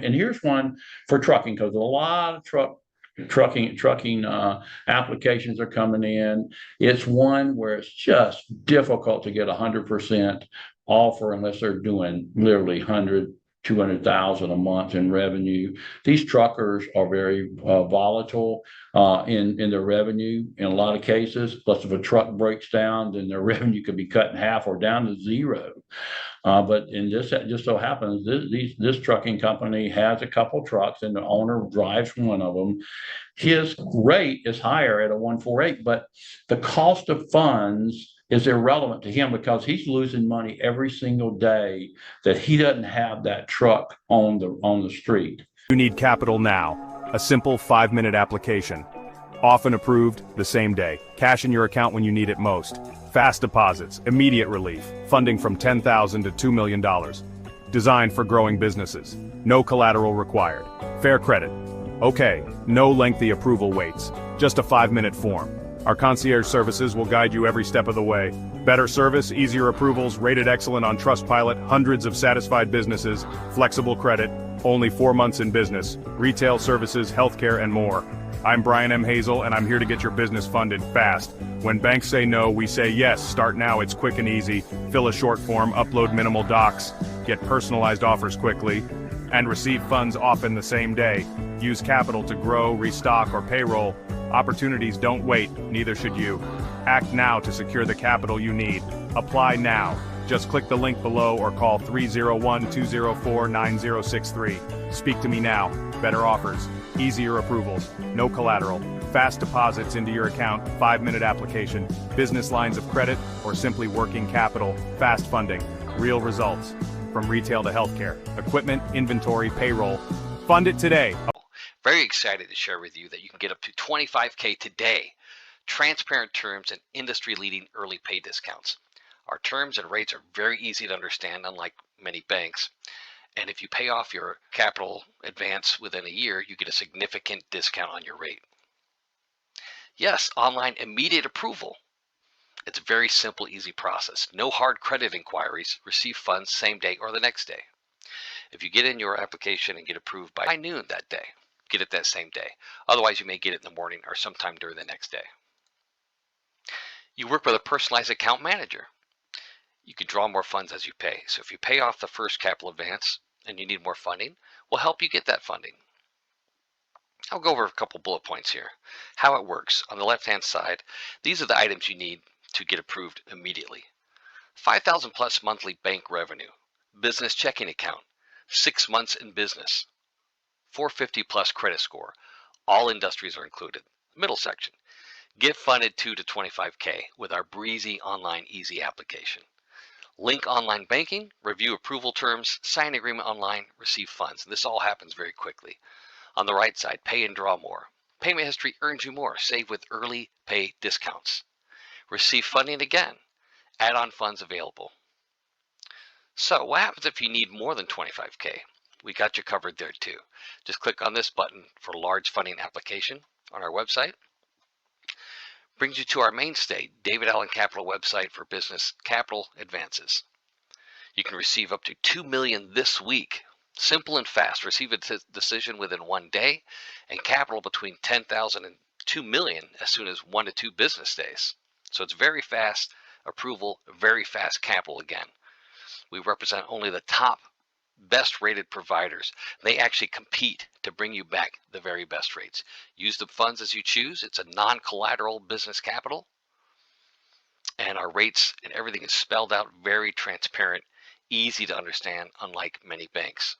And here's one for trucking because a lot of trucking applications are coming in. It's one where it's just difficult to get 100% offer unless they're doing literally 100, 200,000 a month in revenue. These truckers are very volatile in their revenue in a lot of cases. Plus, if a truck breaks down, then their revenue could be cut in half or down to zero. But in this, it just so happens this trucking company has a couple trucks, and the owner drives one of them. His rate is higher at a 148, but the cost of funds is irrelevant to him because he's losing money every single day that he doesn't have that truck on the street. You need capital now. A simple 5-minute application. Often approved the same day. Cash in your account when you need it most. Fast deposits, immediate relief. Funding from $10,000 to $2 million. Designed for growing businesses. No collateral required. Fair credit. Okay, no lengthy approval waits. Just a 5-minute form. Our concierge services will guide you every step of the way. Better service, easier approvals, rated excellent on Trustpilot, hundreds of satisfied businesses, flexible credit, only 4 months in business, retail services, healthcare, and more. I'm Brian M. Hazel, and I'm here to get your business funded fast. When banks say no, we say yes. Start now, it's quick and easy. Fill a short form, upload minimal docs, get personalized offers quickly, and receive funds often the same day. Use capital to grow, restock, or payroll. Opportunities don't wait, neither should you. Act now to secure the capital you need. Apply now. Just click the link below or call 301-204-9063. Speak to me now. Better offers, easier approvals, no collateral, fast deposits into your account, 5-minute application, business lines of credit, or simply working capital, fast funding, real results. From retail to healthcare, equipment, inventory, payroll. Fund it today. Very excited to share with you that you can get up to $25K today. Transparent terms and industry-leading early pay discounts. Our terms and rates are very easy to understand, unlike many banks. And if you pay off your capital advance within a year, you get a significant discount on your rate. Yes, online immediate approval. It's a very simple, easy process. No hard credit inquiries. Receive funds same day or the next day. If you get in your application and get approved by noon that day, get it that same day. Otherwise, you may get it in the morning or sometime during the next day. You work with a personalized account manager. You can draw more funds as you pay. So if you pay off the first capital advance and you need more funding, we'll help you get that funding. I'll go over a couple bullet points here. How it works. On the left-hand side, these are the items you need to get approved immediately. 5,000 plus monthly bank revenue, business checking account, 6 months in business, 450 plus credit score. All industries are included. Middle section. Get funded 2 to 25K with our breezy online easy application. Link online banking, review approval terms, sign agreement online, receive funds. This all happens very quickly. On the right side, pay and draw more. Payment history earns you more. Save with early pay discounts. Receive funding again. Add-on funds available. So what happens if you need more than 25K? We got you covered there too. Just click on this button for large funding application on our website. Brings you to our mainstay, David Allen Capital website for business capital advances. You can receive up to $2 million this week. Simple and fast. Receive a decision within 1 day and capital between $10,000 and $2 million as soon as 1 to 2 business days. So it's very fast approval, very fast capital again. We represent only the top best rated providers. They actually compete to bring you back the very best rates. Use the funds as you choose. It's a non-collateral business capital. And our rates and everything is spelled out, very transparent, easy to understand, unlike many banks.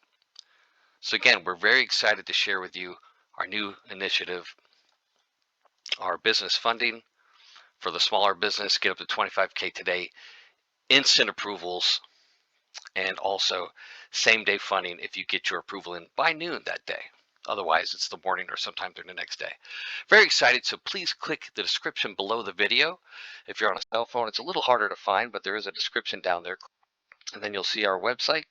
So again, we're very excited to share with you our new initiative, our business funding for the smaller business. Get up to 25K today, instant approvals, and also same day funding if you get your approval in by noon that day. Otherwise, it's the morning or sometime during the next day. Very excited, so please click the description below the video. If you're on a cell phone, it's a little harder to find, but there is a description down there. And then you'll see our website.